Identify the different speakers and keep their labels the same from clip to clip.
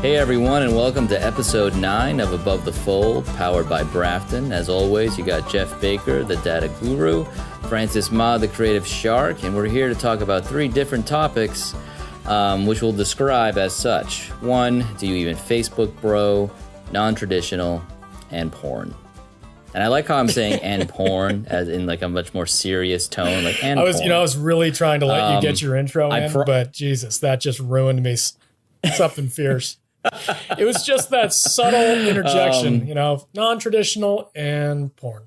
Speaker 1: Hey everyone, and welcome to episode 9 of Above the Fold, powered by Brafton. As always, you got Jeff Baker, the data guru, Francis Ma, the creative shark, and we're here to talk about 3 different topics, which we'll describe as such. 1, do you even Facebook bro, non-traditional, and porn. And I like how I'm saying "and porn" as in like a much more serious tone, like "and porn."
Speaker 2: I was really trying to let you get your intro in, but Jesus, that just ruined me. Something fierce. It was just that subtle interjection, non-traditional and porn.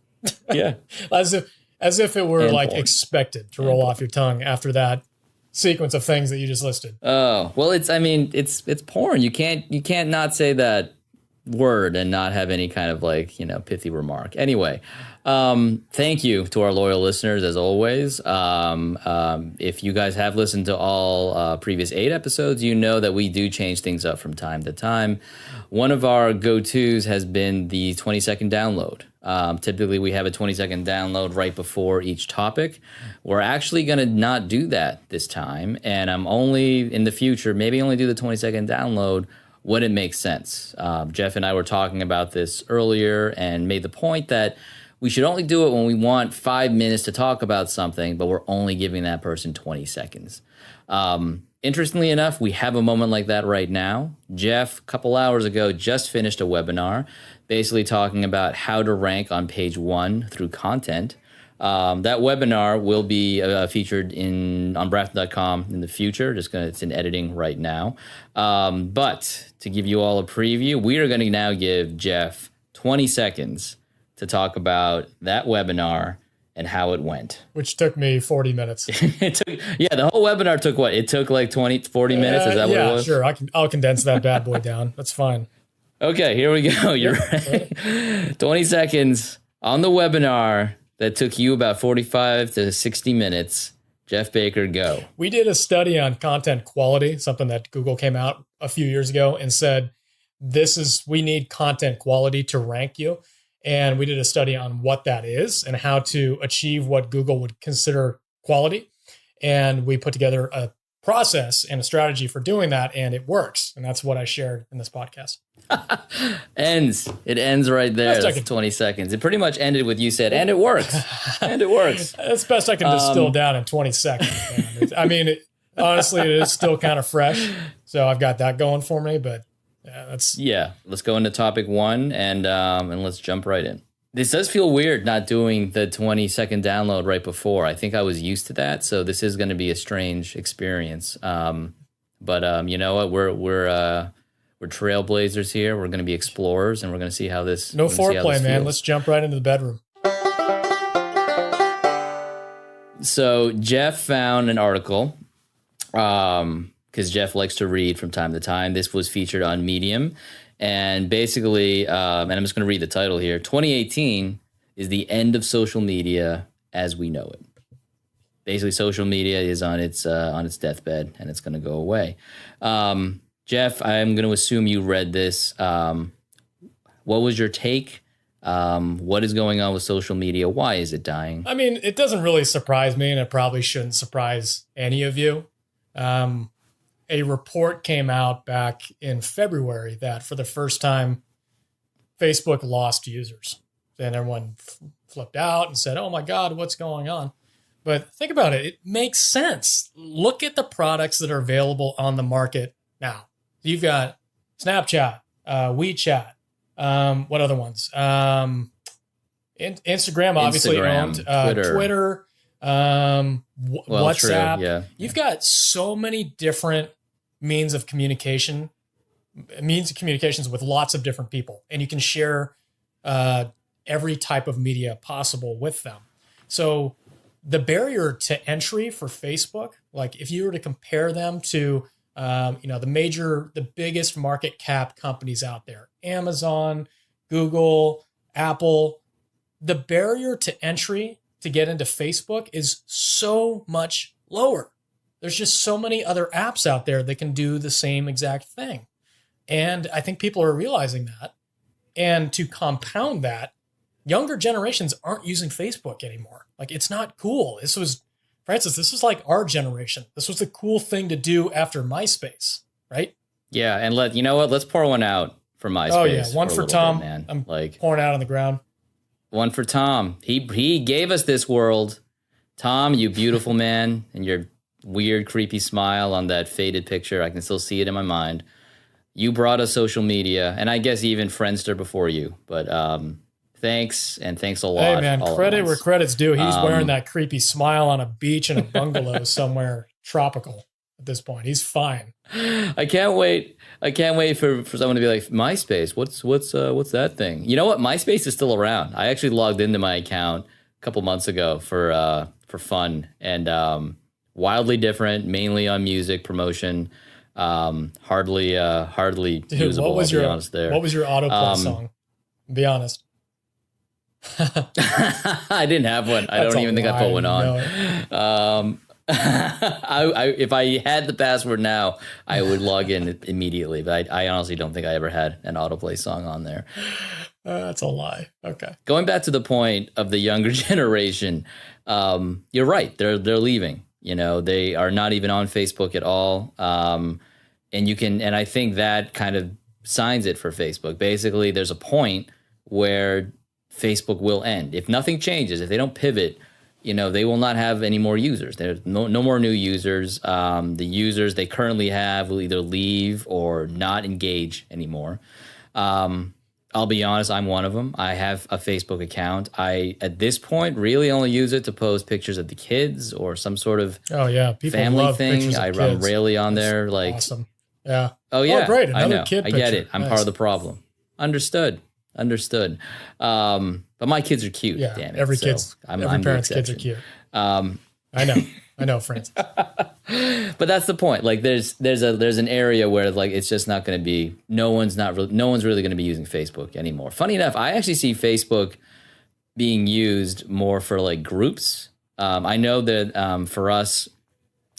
Speaker 1: Yeah,
Speaker 2: as if it were
Speaker 1: and
Speaker 2: like
Speaker 1: porn.
Speaker 2: Expected to roll off your tongue after that sequence of things that you just listed.
Speaker 1: Oh well, it's porn. You can't not say that word and not have any kind of pithy remark. Anyway, thank you to our loyal listeners as always. If you guys have listened to all previous 8 episodes, you know that we do change things up from time to time. One of our go-tos has been the 20-second download. Typically we have a 20-second download right before each topic. We're actually going to not do that this time, and I'm only in the future maybe only do the 20-second download when it makes sense. Jeff and I were talking about this earlier and made the point that we should only do it when we want 5 minutes to talk about something, but we're only giving that person 20 seconds. Interestingly enough, we have a moment like that right now. Jeff, a couple hours ago, just finished a webinar basically talking about how to rank on page 1 through content. That webinar will be featured on Brafton.com in the future. It's in editing right now. But to give you all a preview, we are going to now give Jeff 20 seconds to talk about that webinar and how it went.
Speaker 2: Which took me 40 minutes.
Speaker 1: The whole webinar took what? It took like 40 minutes? Is that what it was?
Speaker 2: Sure. I'll condense that bad boy down. That's fine.
Speaker 1: Okay, here we go. You're ready. 20 seconds on the webinar that took you about 45 to 60 minutes. Jeff Baker, go.
Speaker 2: We did a study on content quality, something that Google came out a few years ago and said, we need content quality to rank you. And we did a study on what that is and how to achieve what Google would consider quality. And we put together a process and a strategy for doing that, and it works. And that's what I shared in this podcast.
Speaker 1: It ends right there. That's 20 seconds. It pretty much ended with you said, and it works. And it works.
Speaker 2: That's best I can distill down in 20 seconds. Honestly, it is still kind of fresh. So I've got that going for me, but let's go into topic 1 and let's jump right in. This does feel weird not doing the 20-second download right before. I think I was used to that, so this is going to be a strange experience. But you know what? We're trailblazers here. We're going to be explorers, and we're going to see how this. No foreplay, man. Let's jump right into the bedroom.
Speaker 1: So Jeff found an article, because Jeff likes to read from time to time. This was featured on Medium. And basically, and I'm just going to read the title here, 2018 is the end of social media as we know it. Basically, social media is on its deathbed, and it's going to go away. Jeff, I'm going to assume you read this. What was your take? What is going on with social media? Why is it dying?
Speaker 2: It doesn't really surprise me, and it probably shouldn't surprise any of you. A report came out back in February that for the first time, Facebook lost users. And everyone flipped out and said, oh my God, what's going on? But think about it. It makes sense. Look at the products that are available on the market now. You've got Snapchat, WeChat, what other ones? Instagram obviously owned, Twitter, WhatsApp.
Speaker 1: True, yeah.
Speaker 2: You've got so many different means of communications with lots of different people, and you can share every type of media possible with them. So the barrier to entry for Facebook, like if you were to compare them to the biggest market cap companies out there, Amazon, Google, Apple, the barrier to entry to get into Facebook is so much lower. There's just so many other apps out there that can do the same exact thing. And I think people are realizing that. And to compound that, younger generations aren't using Facebook anymore. Like, it's not cool. Francis, this was like our generation. This was the cool thing to do after MySpace, right?
Speaker 1: Yeah, and you know what? Let's pour one out for MySpace.
Speaker 2: Oh yeah, one for Tom,
Speaker 1: bit, man.
Speaker 2: I'm pouring out on the ground.
Speaker 1: One for Tom. He gave us this world. Tom, you beautiful man, and your weird, creepy smile on that faded picture. I can still see it in my mind. You brought us social media, and I guess even Friendster before you. But thanks, and thanks a lot.
Speaker 2: Hey man, credit where credit's due. He's wearing that creepy smile on a beach in a bungalow somewhere tropical at this point. He's fine.
Speaker 1: I can't wait for someone to be like, MySpace, what's that thing? You know what? MySpace is still around. I actually logged into my account a couple months ago for fun, and wildly different, mainly on music promotion. Hardly
Speaker 2: Dude,
Speaker 1: usable,
Speaker 2: what was your autoplay song? Be honest.
Speaker 1: I didn't have one. I don't even think I put one on. If I had the password now, I would log in immediately. But I honestly don't think I ever had an autoplay song on there.
Speaker 2: That's a lie. Okay.
Speaker 1: Going back to the point of the younger generation, you're right. They're leaving. You know, they are not even on Facebook at all. And I think that kind of signs it for Facebook. Basically, there's a point where Facebook will end. If nothing changes, if they don't pivot, you know, they will not have any more users. There's no more new users. The users they currently have will either leave or not engage anymore. I'll be honest, I'm one of them. I have a Facebook account. I, at this point, really only use it to post pictures of the kids or some sort of family thing. I'm rarely on there. Like, awesome.
Speaker 2: Yeah.
Speaker 1: Oh, yeah.
Speaker 2: Oh, great. Another
Speaker 1: I know.
Speaker 2: Kid
Speaker 1: I get it. I'm part of the problem. Understood. But my kids are cute.
Speaker 2: Yeah,
Speaker 1: damn it.
Speaker 2: Every
Speaker 1: I'm
Speaker 2: parent's kids are cute. I know, friends.
Speaker 1: But that's the point. Like, there's an area where like it's just not going to be. No one's really going to be using Facebook anymore. Funny enough, I actually see Facebook being used more for like groups. I know that for us,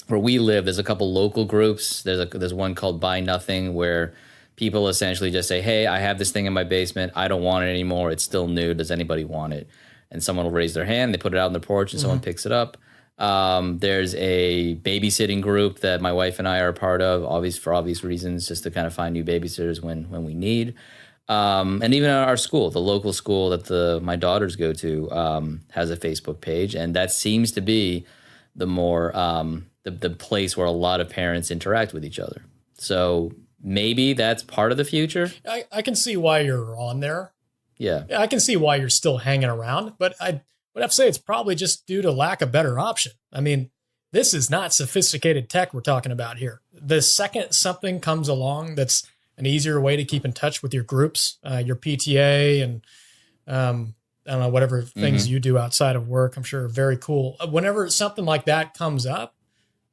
Speaker 1: where we live, there's a couple local groups. There's one called Buy Nothing where people essentially just say, hey, I have this thing in my basement. I don't want it anymore. It's still new. Does anybody want it? And someone will raise their hand. They put it out on their porch and someone picks it up. There's a babysitting group that my wife and I are a part of, for obvious reasons, just to kind of find new babysitters when we need. And even at our school, the local school that my daughters go to has a Facebook page. And that seems to be the more the place where a lot of parents interact with each other. So maybe that's part of the future.
Speaker 2: I can see why you're on there.
Speaker 1: Yeah.
Speaker 2: I can see why you're still hanging around, but I would have to say it's probably just due to lack of better option. I mean, this is not sophisticated tech we're talking about here. The second something comes along that's an easier way to keep in touch with your groups, your PTA, and I don't know, whatever things you do outside of work, I'm sure are very cool. Whenever something like that comes up,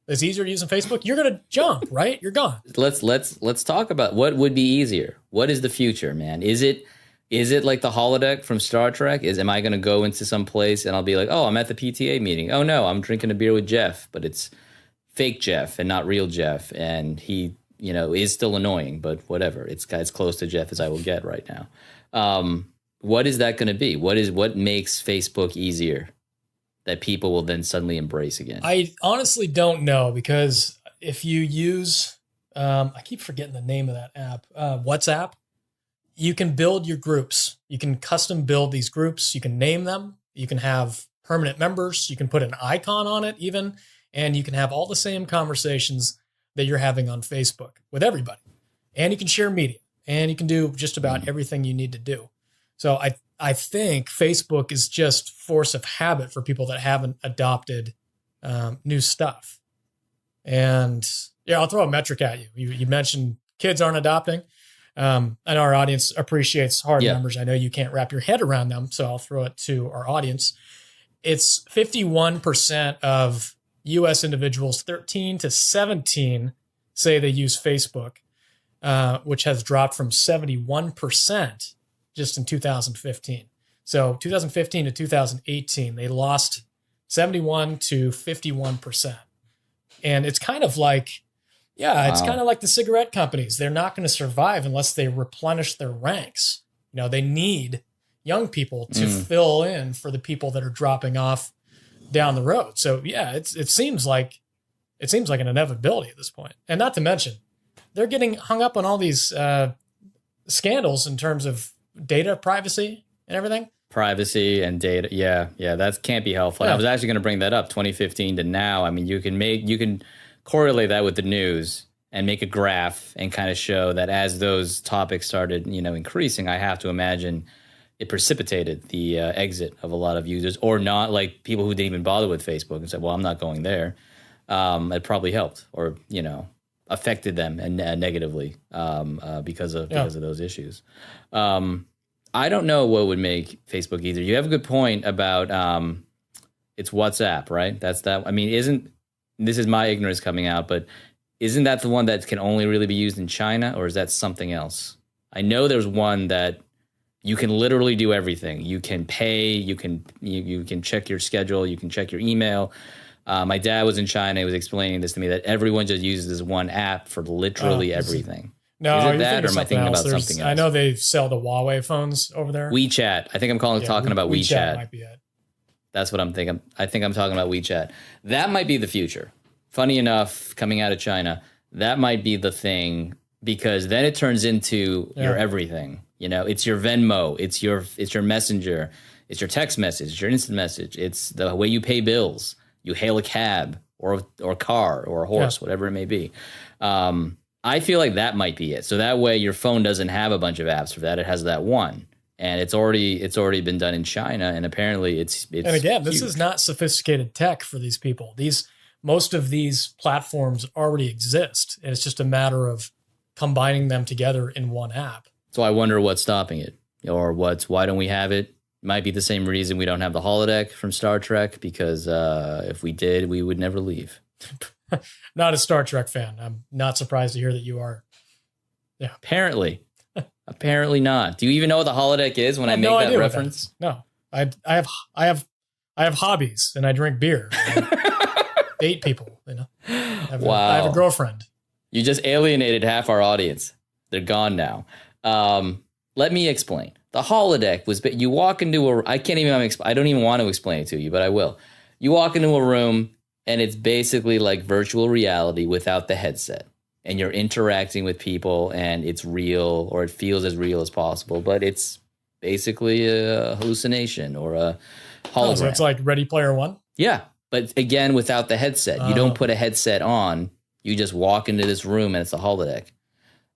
Speaker 2: it's easier to use on Facebook, you're going to jump, right? You're gone.
Speaker 1: Let's talk about what would be easier. What is the future, man? Is it like the holodeck from Star Trek? Am I going to go into some place and I'll be like, oh, I'm at the PTA meeting. Oh no, I'm drinking a beer with Jeff, but it's fake Jeff and not real Jeff. And he, is still annoying, but whatever. It's as close to Jeff as I will get right now. What is that going to be? What makes Facebook easier that people will then suddenly embrace again?
Speaker 2: I honestly don't know, because if you use, I keep forgetting the name of that app, WhatsApp, you can build your groups. You can custom build these groups. You can name them. You can have permanent members. You can put an icon on it even, and you can have all the same conversations that you're having on Facebook with everybody. And you can share media, and you can do just about everything you need to do. So I think Facebook is just force of habit for people that haven't adopted new stuff. And yeah, I'll throw a metric at you. You mentioned kids aren't adopting. And our audience appreciates hard numbers. I know you can't wrap your head around them, so I'll throw it to our audience. It's 51% of U.S. individuals 13 to 17 say they use Facebook, which has dropped from 71% just in 2015. So 2015 to 2018, they lost 71 to 51%. And it's kind of like, it's kind of like the cigarette companies. They're not going to survive unless they replenish their ranks. They need young people to fill in for the people that are dropping off down the road. So yeah, it seems like an inevitability at this point. And not to mention, they're getting hung up on all these scandals in terms of data privacy and everything.
Speaker 1: Privacy and data. Yeah, that can't be helpful. And I was actually going to bring that up, 2015 to now. I mean, you can correlate that with the news and make a graph and kind of show that as those topics started, increasing, I have to imagine it precipitated the exit of a lot of users, or not, like people who didn't even bother with Facebook and said, well, I'm not going there. It probably helped, or, affected them and negatively because of those issues. I don't know what would make Facebook either. You have a good point about it's WhatsApp, right? I mean, this is my ignorance coming out, but isn't that the one that can only really be used in China, or is that something else? I know there's one that you can literally do everything. You can pay, you can check your schedule, you can check your email. My dad was in China. He was explaining this to me, that everyone just uses this one app for literally everything.
Speaker 2: No,
Speaker 1: is it that, or am I thinking about something else?
Speaker 2: I know they sell the Huawei phones over there.
Speaker 1: WeChat. I think I'm talking about WeChat.
Speaker 2: Might be it.
Speaker 1: That's what I'm thinking. I think I'm talking about WeChat. That might be the future. Funny enough, coming out of China, that might be the thing, because then it turns into your everything. It's your Venmo, it's your Messenger, it's your text message, it's your instant message, it's the way you pay bills. You hail a cab or a car or a horse, whatever it may be. I feel like that might be it. So that way your phone doesn't have a bunch of apps for that. It has that one. And it's already been done in China, and apparently it's
Speaker 2: And again,
Speaker 1: huge.
Speaker 2: This is not sophisticated tech for these people. Most of these platforms already exist. And it's just a matter of combining them together in one app.
Speaker 1: So I wonder what's stopping it, or why don't we have it? Might be the same reason we don't have the holodeck from Star Trek, because if we did, we would never leave.
Speaker 2: Not a Star Trek fan. I'm not surprised to hear that you are. Yeah.
Speaker 1: Apparently not. Do you even know what the holodeck is when I make that reference?
Speaker 2: No, I have hobbies, and I drink beer. I date people.
Speaker 1: Wow.
Speaker 2: I have a girlfriend.
Speaker 1: You just alienated half our audience. They're gone now. Let me explain. The holodeck was, you walk into I don't even want to explain it to you, but I will. You walk into a room, and it's basically like virtual reality without the headset. And you're interacting with people, and it's real, or it feels as real as possible, but it's basically a hallucination or a hologram.
Speaker 2: So it's like Ready Player One?
Speaker 1: Yeah, but again, without the headset. You don't put a headset on. You just walk into this room, and it's a holodeck.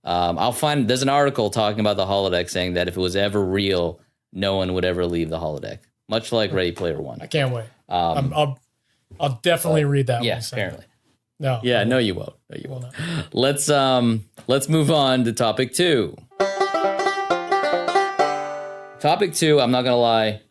Speaker 1: There's an article talking about the holodeck, saying that if it was ever real, no one would ever leave the holodeck, much like Ready Player One.
Speaker 2: I can't wait. I'll definitely read that one.
Speaker 1: Yeah, apparently.
Speaker 2: No.
Speaker 1: Yeah, no, you won't. No, you won't. Let's move on to topic 2. Topic 2, I'm not gonna lie,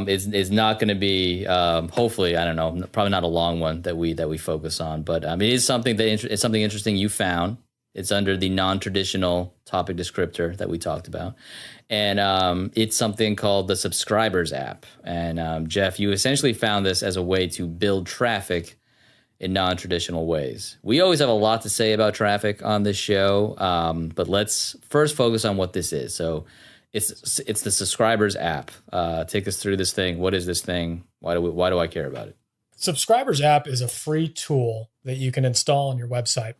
Speaker 1: is not gonna be hopefully, I don't know, probably not a long one that we focus on, but it is something it's something interesting you found. It's under the non-traditional topic descriptor that we talked about. And it's something called the Subscribers app. And Jeff, you essentially found this as a way to build traffic in non-traditional ways. We always have a lot to say about traffic on this show, but let's first focus on what this is. So it's the Subscribers app. Take us through this thing. What is this thing? Why do I care about it?
Speaker 2: Subscribers app is a free tool that you can install on your website.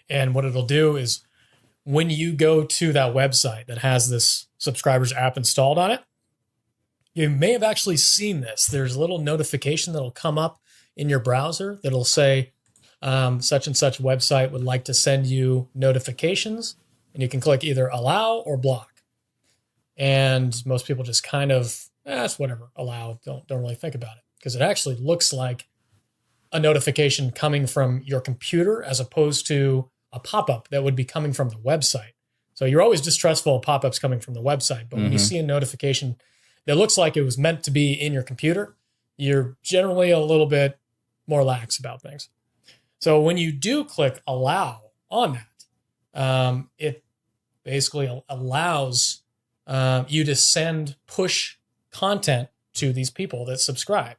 Speaker 2: And what it'll do is, when you go to that website that has this Subscribers app installed on it, you may have actually seen this. There's a little notification that'll come up in your browser that'll say, such and such website would like to send you notifications, and you can click either allow or block. And most people just kind of, it's whatever, allow, don't really think about it, because it actually looks like a notification coming from your computer as opposed to a pop-up that would be coming from the website. So you're always distrustful of pop-ups coming from the website, but when you see a notification that looks like it was meant to be in your computer, you're generally a little bit more lax about things. So when you do click allow on that, it basically allows you to send push content to these people that subscribe.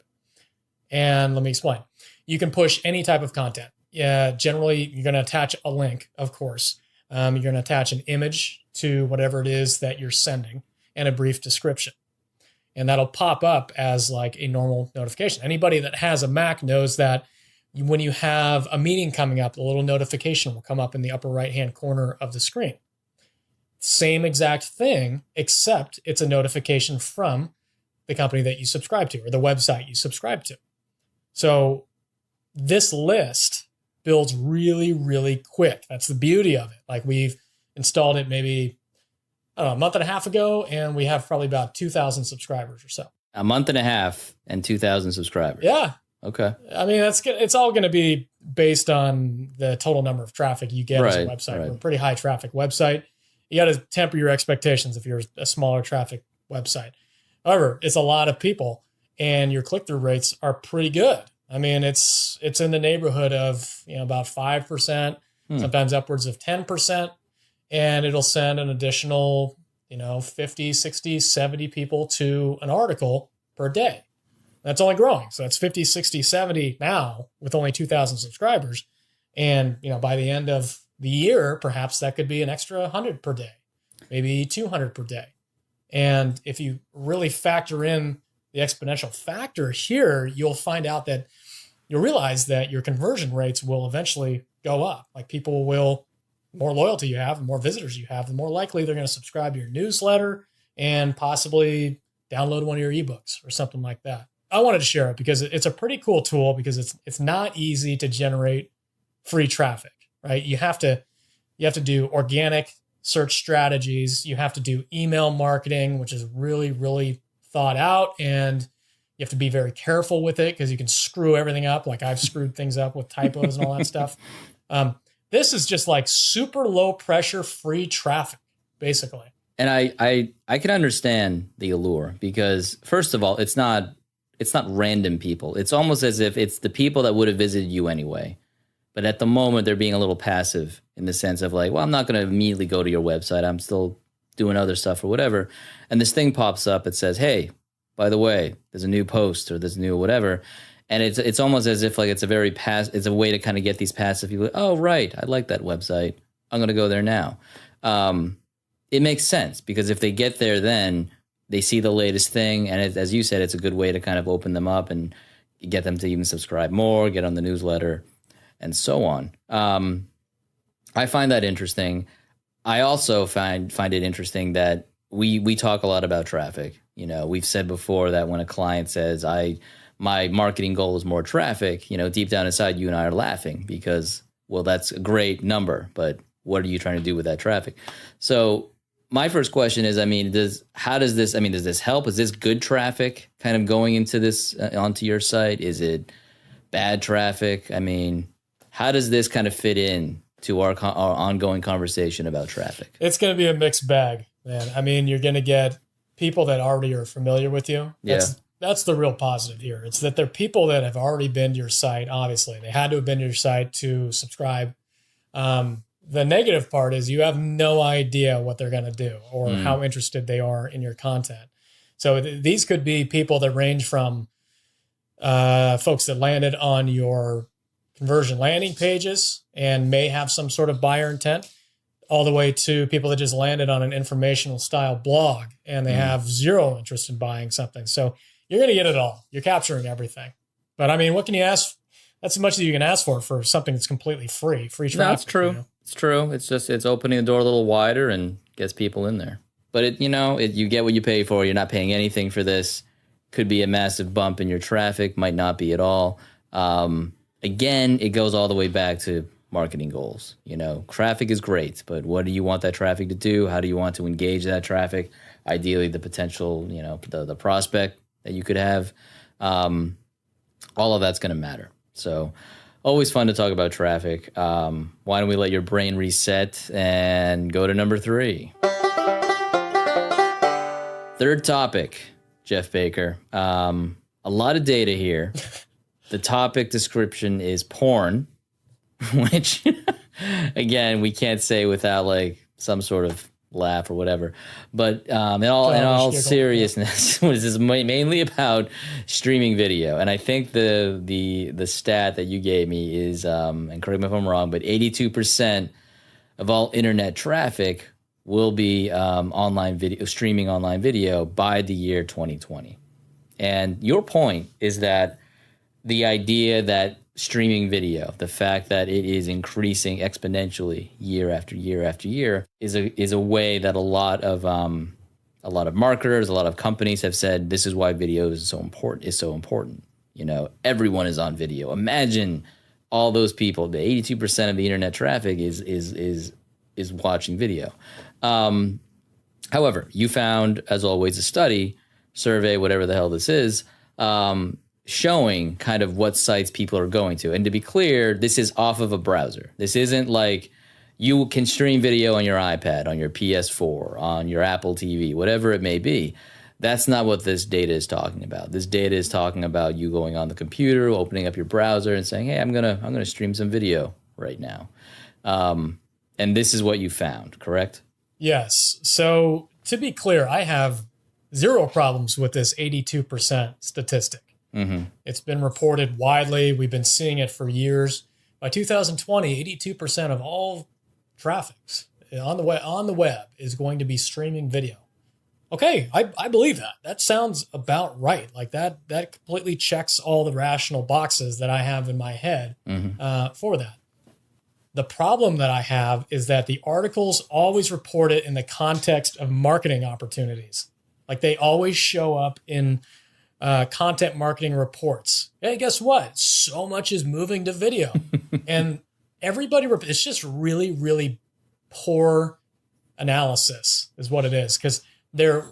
Speaker 2: And let me explain. You can push any type of content. Generally, you're going to attach a link, of course. You're going to attach an image to whatever it is that you're sending and a brief description. And that'll pop up as like a normal notification. Anybody that has a Mac knows that when you have a meeting coming up, a little notification will come up in the upper right-hand corner of the screen. Same exact thing, except it's a notification from the company that you subscribe to or the website you subscribe to. So this list builds really, really quick. That's the beauty of it. Like we've installed it maybe, I don't know, a month and a half ago, and we have probably about 2,000 subscribers or so.
Speaker 1: A month and a half and 2,000 subscribers.
Speaker 2: Yeah.
Speaker 1: Okay.
Speaker 2: I mean, it's all going to be based on the total number of traffic you get as a website. Right. We're a pretty high traffic website. You got to temper your expectations if you're a smaller traffic website. However, it's a lot of people, and your click-through rates are pretty good. I mean, it's in the neighborhood of about 5%, sometimes upwards of 10%, and it'll send an additional 50, 60, 70 people to an article per day. That's only growing. So that's 50, 60, 70 now with only 2,000 subscribers. And, by the end of the year, perhaps that could be an extra 100 per day, maybe 200 per day. And if you really factor in the exponential factor here, you'll find out that you'll realize that your conversion rates will eventually go up. Like people will, the more loyalty you have, the more visitors you have, the more likely they're going to subscribe to your newsletter and possibly download one of your ebooks or something like that. I wanted to share it because it's a pretty cool tool because it's not easy to generate free traffic, right? You have to do organic search strategies. You have to do email marketing, which is really, really thought out, and you have to be very careful with it because you can screw everything up. Like I've screwed things up with typos and all that stuff. This is just like super low pressure, free traffic, basically.
Speaker 1: And I can understand the allure because first of all, it's not random people. It's almost as if it's the people that would have visited you anyway. But at the moment, they're being a little passive in the sense of like, well, I'm not going to immediately go to your website. I'm still doing other stuff or whatever. And this thing pops up. It says, hey, by the way, there's a new post or there's new whatever. And it's almost as if like it's a way to kind of get these passive people. Oh, right. I like that website. I'm going to go there now. It makes sense because if they get there, then they see the latest thing. And as you said, it's a good way to kind of open them up and get them to even subscribe more, get on the newsletter, and so on. I find that interesting. I also find it interesting that we talk a lot about traffic. We've said before that when a client says, my marketing goal is more traffic, deep down inside, you and I are laughing because, well, that's a great number, but what are you trying to do with that traffic? So my first question is, does this help? Is this good traffic kind of going into this, onto your site? Is it bad traffic? How does this kind of fit in to our ongoing conversation about traffic?
Speaker 2: It's going to be a mixed bag, man. You're going to get people that already are familiar with you. That's the real positive here. It's that they're people that have already been to your site. Obviously, they had to have been to your site to subscribe. The negative part is you have no idea what they're going to do or how interested they are in your content. So these could be people that range from folks that landed on your conversion landing pages and may have some sort of buyer intent, all the way to people that just landed on an informational style blog and they have zero interest in buying something. So you're going to get it all. You're capturing everything. But what can you ask? That's as much as you can ask for something that's completely free traffic.
Speaker 1: No, it's true. It's true. It's opening the door a little wider and gets people in there. But you get what you pay for. You're not paying anything for this. Could be a massive bump in your traffic. Might not be at all. Again, it goes all the way back to marketing goals. Traffic is great, but what do you want that traffic to do? How do you want to engage that traffic? Ideally, the potential, the prospect that you could have. All of that's going to matter. So always fun to talk about traffic. Why don't we let your brain reset and go to number 3. Third topic, Jeff Baker. A lot of data here. The topic description is porn, which, again, we can't say without like some sort of laugh or whatever. But in all seriousness, this is mainly about streaming video. And I think the stat that you gave me is, and correct me if I'm wrong, but 82% of all internet traffic will be streaming online video by the year 2020. And your point is that the idea that streaming video, the fact that it is increasing exponentially year after year after year, is a way that a lot of marketers, a lot of companies have said this is why video is so important. You know, everyone is on video. Imagine all those people. The 82% of the internet traffic is watching video. However, you found, as always, a study, survey, whatever the hell this is, showing kind of what sites people are going to. And to be clear, this is off of a browser. This isn't like you can stream video on your iPad, on your PS4, on your Apple TV, whatever it may be. That's not what this data is talking about. This data is talking about you going on the computer, opening up your browser and saying, hey, I'm gonna stream some video right now. And this is what you found, correct? Yes.
Speaker 2: So to be clear, I have zero problems with this 82% statistic. Mm-hmm. It's been reported widely. We've been seeing it for years. By 2020, 82% of all traffics on the web is going to be streaming video. Okay, I believe that. That sounds about right. Like that completely checks all the rational boxes that I have in my head for that. The problem that I have is that the articles always report it in the context of marketing opportunities. Like they always show up in content marketing reports. Hey, guess what? So much is moving to video. And everybody, it's just really, really poor analysis is what it is. Because they're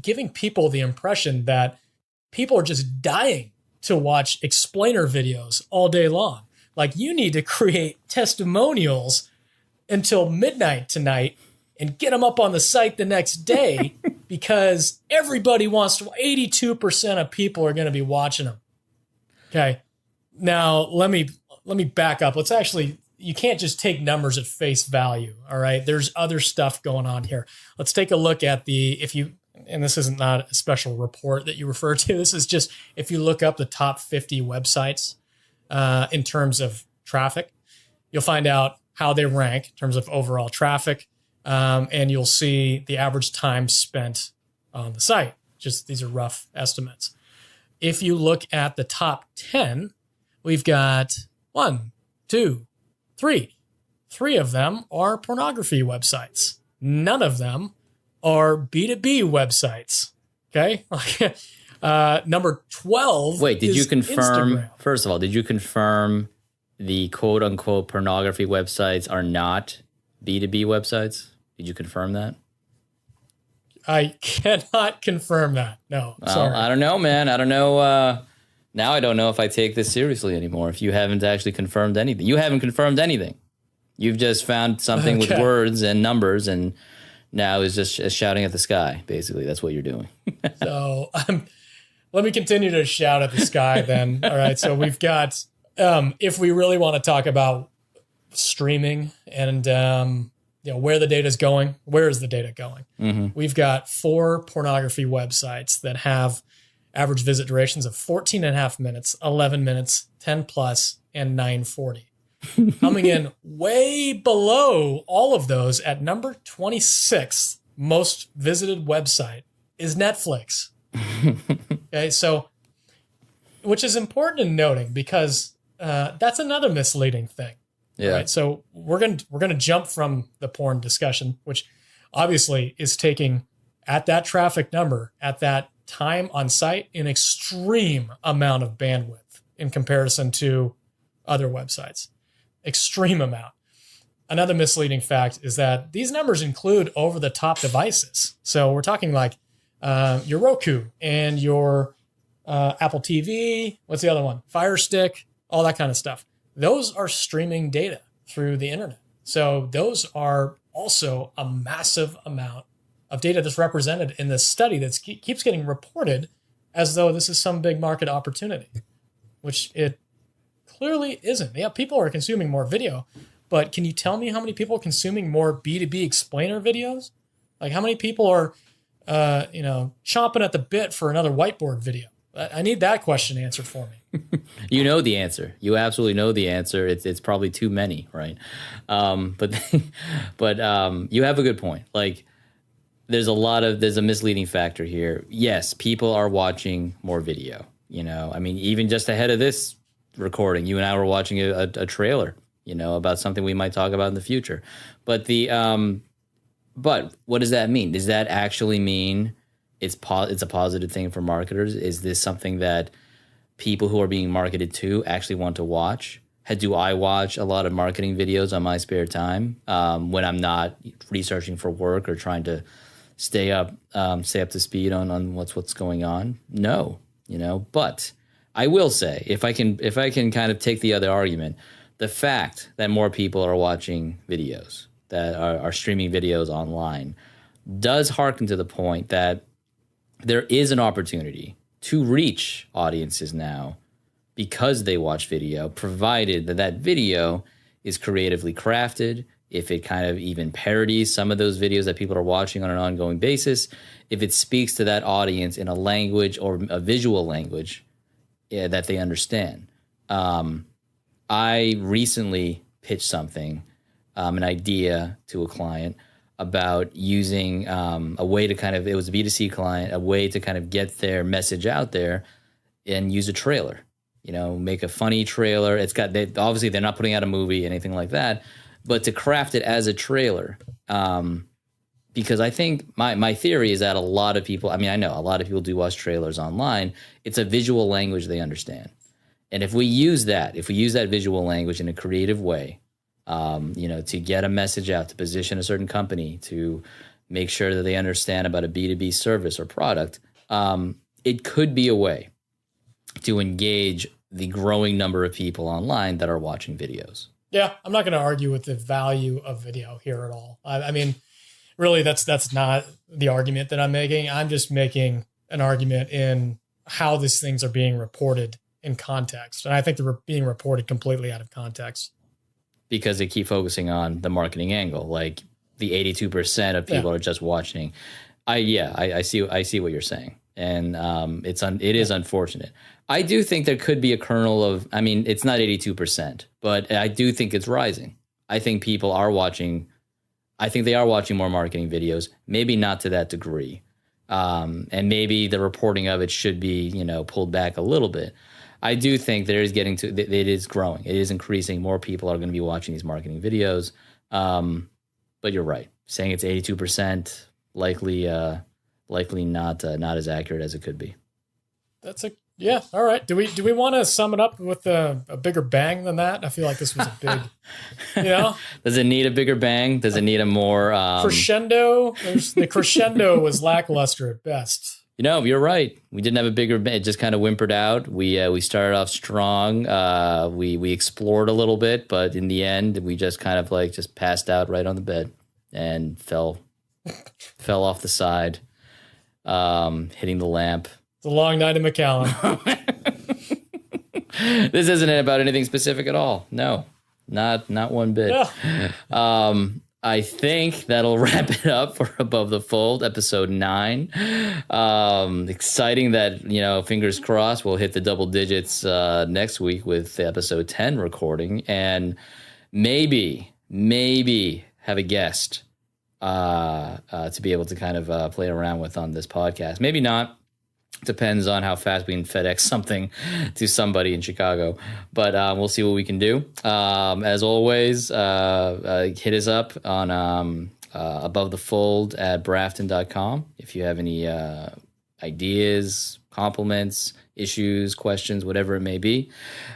Speaker 2: giving people the impression that people are just dying to watch explainer videos all day long. Like you need to create testimonials until midnight tonight and get them up on the site the next day because everybody wants to, 82% of people are going to be watching them. Okay. Now let me back up. Let's actually, you can't just take numbers at face value. All right. There's other stuff going on here. Let's take a look at and this is not a special report that you refer to. This is just, if you look up the top 50 websites, in terms of traffic, you'll find out how they rank in terms of overall traffic. And you'll see the average time spent on the site. Just these are rough estimates. If you look at the top 10, we've got 1, 2, 3. 3 of them are pornography websites. None of them are B2B websites. Okay. Number 12.
Speaker 1: Wait, did you confirm,
Speaker 2: Instagram.
Speaker 1: First of all, did you confirm the quote unquote pornography websites are not B2B websites? Did you confirm that?
Speaker 2: I cannot confirm that. No,
Speaker 1: well,
Speaker 2: sorry.
Speaker 1: I don't know, man. I don't know. Now I don't know if I take this seriously anymore. If you haven't actually confirmed anything. You haven't confirmed anything. You've just found something with words and numbers and now is just shouting at the sky. Basically, that's what you're doing.
Speaker 2: So let me continue to shout at the sky then. All right. So we've got, if we really want to talk about streaming and, where the data is going, where is the data going? Mm-hmm. We've got 4 pornography websites that have average visit durations of 14 and a half minutes, 11 minutes, 10 plus, and 940. Coming in way below all of those at number 26 most visited website is Netflix. Okay, so which is important in noting because that's another misleading thing. Yeah. Right. So we're gonna jump from the porn discussion, which obviously is taking at that traffic number at that time on site an extreme amount of bandwidth in comparison to other websites. Extreme amount. Another misleading fact is that these numbers include over-the-top devices. So we're talking like your Roku and your Apple TV. What's the other one? Fire Stick, all that kind of stuff. Those are streaming data through the internet. So those are also a massive amount of data that's represented in this study that keeps getting reported as though this is some big market opportunity, which it clearly isn't. Yeah, people are consuming more video, but can you tell me how many people are consuming more B2B explainer videos? Like how many people are, chomping at the bit for another whiteboard video? I need that question answered for me.
Speaker 1: You know the answer. You absolutely know the answer. It's probably too many, right? But you have a good point. Like there's a misleading factor here. Yes, people are watching more video. I mean, even just ahead of this recording. You and I were watching a trailer, about something we might talk about in the future. But but what does that mean? Does that actually mean it's a positive thing for marketers? Is this something that people who are being marketed to actually want to watch? Do I watch a lot of marketing videos on my spare time when I'm not researching for work or trying to stay up to speed on what's going on? No, But I will say, if I can kind of take the other argument, the fact that more people are watching videos, that are streaming videos online, does harken to the point that there is an opportunity to reach audiences now because they watch video, provided that video is creatively crafted, if it kind of even parodies some of those videos that people are watching on an ongoing basis, if it speaks to that audience in a language or a visual language that they understand. I recently pitched something, an idea to a client about using a way to kind of, it was a B2C client, a way to kind of get their message out there and use a trailer, make a funny trailer. Obviously they're not putting out a movie, anything like that, but to craft it as a trailer. Because I think my theory is that a lot of people, I know a lot of people do watch trailers online. It's a visual language they understand. And if we use that visual language in a creative way, to get a message out, to position a certain company, to make sure that they understand about a B2B service or product, it could be a way to engage the growing number of people online that are watching videos.
Speaker 2: Yeah, I'm not going to argue with the value of video here at all. I mean, really, that's not the argument that I'm making. I'm just making an argument in how these things are being reported in context. And I think they're being reported completely out of context.
Speaker 1: Because they keep focusing on the marketing angle, like the 82% of people are just watching. I see what you're saying, and it is unfortunate. I do think there could be a kernel of, it's not 82%, but I do think it's rising. I think people are watching. I think they are watching more marketing videos, maybe not to that degree, and maybe the reporting of it should be pulled back a little bit. I do think it is growing. It is increasing. More people are going to be watching these marketing videos. But you're right. Saying it's 82%, likely not as accurate as it could be.
Speaker 2: Yeah. All right. Do we want to sum it up with a bigger bang than that? I feel like this was a big,
Speaker 1: Does it need a bigger bang? Does it need a more
Speaker 2: crescendo? The crescendo was lackluster at best.
Speaker 1: You're right. We didn't have a bigger bang. It just kind of whimpered out. We started off strong. We explored a little bit, but in the end, we just kind of just passed out right on the bed and fell off the side, hitting the lamp.
Speaker 2: It's a long night in McAllen.
Speaker 1: This isn't about anything specific at all. No, not one bit. Yeah. I think that'll wrap it up for Above the Fold, episode 9. Exciting that, fingers crossed, we'll hit the double digits next week with episode 10 recording, and maybe have a guest to be able to kind of play around with on this podcast. Maybe not. Depends on how fast we can FedEx something to somebody in Chicago. But we'll see what we can do. As always, hit us up on Above the Fold at Brafton.com if you have any ideas, compliments, issues, questions, whatever it may be.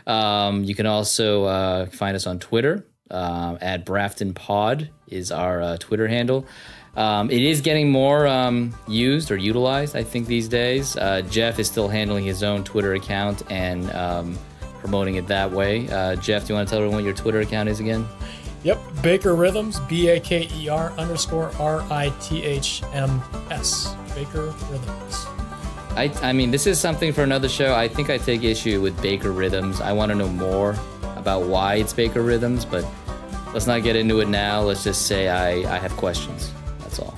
Speaker 1: You can also find us on Twitter. At Brafton Pod is our Twitter handle. It is getting more used or utilized, I think, these days. Jeff is still handling his own Twitter account and promoting it that way. Jeff, do you want to tell everyone what your Twitter account is again?
Speaker 2: Yep, Baker Rhythms, BAKER_RITHMS. Baker Rhythms.
Speaker 1: I mean, this is something for another show. I think I take issue with Baker Rhythms. I want to know more about why it's Baker Rhythms, but let's not get into it now. Let's just say I have questions. That's all.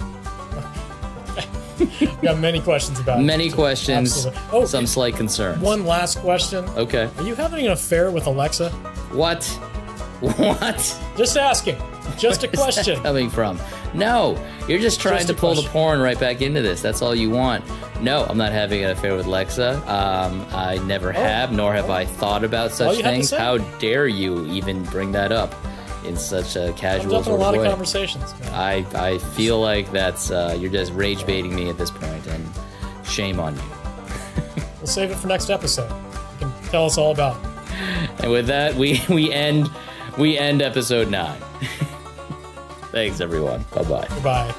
Speaker 2: We got many questions about it.
Speaker 1: Many questions, some slight concerns.
Speaker 2: One last question.
Speaker 1: Okay.
Speaker 2: Are you having an affair with Alexa?
Speaker 1: What?
Speaker 2: Just asking. Just a question.
Speaker 1: Where's that coming from? No, you're just trying to pull the porn right back into this. That's all you want. No, I'm not having an affair with Lexa. I never have, nor have I thought about
Speaker 2: all
Speaker 1: such
Speaker 2: you have to
Speaker 1: things.
Speaker 2: say.
Speaker 1: How dare you even bring that up in such a casual
Speaker 2: Comes up in a
Speaker 1: sort
Speaker 2: lot
Speaker 1: of
Speaker 2: of
Speaker 1: way?
Speaker 2: conversations, man.
Speaker 1: I feel like that's you're just rage baiting me at this point, and shame on you.
Speaker 2: We'll save it for next episode. You can tell us all about it.
Speaker 1: And with that, we end episode 9. Thanks everyone. Bye bye.
Speaker 2: Goodbye.